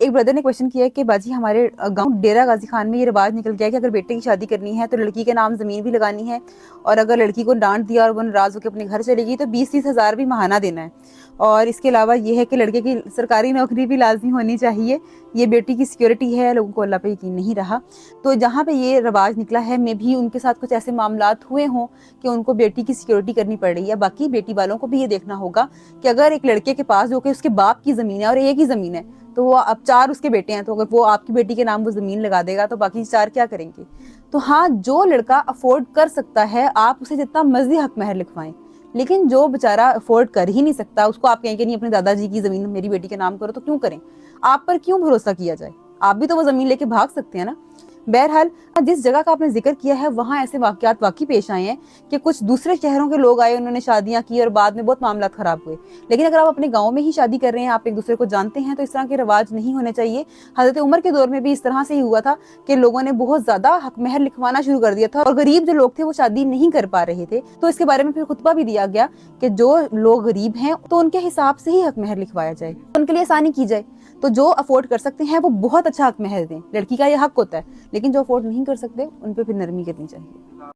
ایک بردر نے کوشچن کیا ہے کہ باجی ہمارے گاؤں ڈیرا غازی خان میں یہ رواج نکل گیا ہے کہ اگر بیٹے کی شادی کرنی ہے تو لڑکی کے نام زمین بھی لگانی ہے، اور اگر لڑکی کو ڈانٹ دیا اور وہ ناراض ہو کے اپنے گھر چلے گی تو 20-30 ہزار بھی ماہانہ دینا ہے، اور اس کے علاوہ یہ ہے کہ لڑکے کی سرکاری نوکری بھی لازمی ہونی چاہیے، یہ بیٹی کی سیکیورٹی ہے، لوگوں کو اللہ پہ یقین نہیں رہا۔ تو جہاں پہ یہ رواج نکلا ہے میں بھی ان کے ساتھ کچھ ایسے معاملات ہوئے ہوں کہ ان کو بیٹی کی سیکیورٹی کرنی پڑ رہی ہے۔ باقی بیٹی والوں کو بھی یہ دیکھنا ہوگا کہ اگر ایک لڑکے کے پاس جو کہ اس کے باپ کی زمین ہے اور ایک ہی زمین ہے، تو وہ اب 4 اس کے بیٹے ہیں، تو اگر وہ آپ کی بیٹی کے نام وہ زمین لگا دے گا تو باقی 4 کیا کریں گے؟ تو ہاں، جو لڑکا افورڈ کر سکتا ہے آپ اسے جتنا مرضی حق مہر لکھوائیں، لیکن جو بیچارہ افورڈ کر ہی نہیں سکتا اس کو آپ کہیں کہ نہیں اپنے دادا جی کی زمین میری بیٹی کے نام کرو، تو کیوں کریں؟ آپ پر کیوں بھروسہ کیا جائے؟ آپ بھی تو وہ زمین لے کے بھاگ سکتے ہیں نا۔ بہرحال جس جگہ کا آپ نے ذکر کیا ہے وہاں ایسے واقعات واقعی پیش آئے ہیں کہ کچھ دوسرے شہروں کے لوگ آئے، انہوں نے شادیاں کی اور بعد میں بہت معاملات خراب ہوئے، لیکن اگر آپ اپنے گاؤں میں ہی شادی کر رہے ہیں، آپ ایک دوسرے کو جانتے ہیں، تو اس طرح کے رواج نہیں ہونے چاہیے۔ حضرت عمر کے دور میں بھی اس طرح سے ہی ہوا تھا کہ لوگوں نے بہت زیادہ حق مہر لکھوانا شروع کر دیا تھا، اور غریب جو لوگ تھے وہ شادی نہیں کر پا رہے تھے، تو اس کے بارے میں پھر خطبہ بھی دیا گیا کہ جو لوگ غریب ہیں تو ان کے حساب سے ہی حق مہر لکھوایا جائے، ان کے لیے آسانی کی جائے۔ تو جو افورڈ کر سکتے ہیں وہ بہت اچھا حق مہر دیں، لڑکی کا یہ حق ہوتا ہے، لیکن جو افورڈ نہیں کر سکتے ان پہ پھر نرمی کرنی چاہیے۔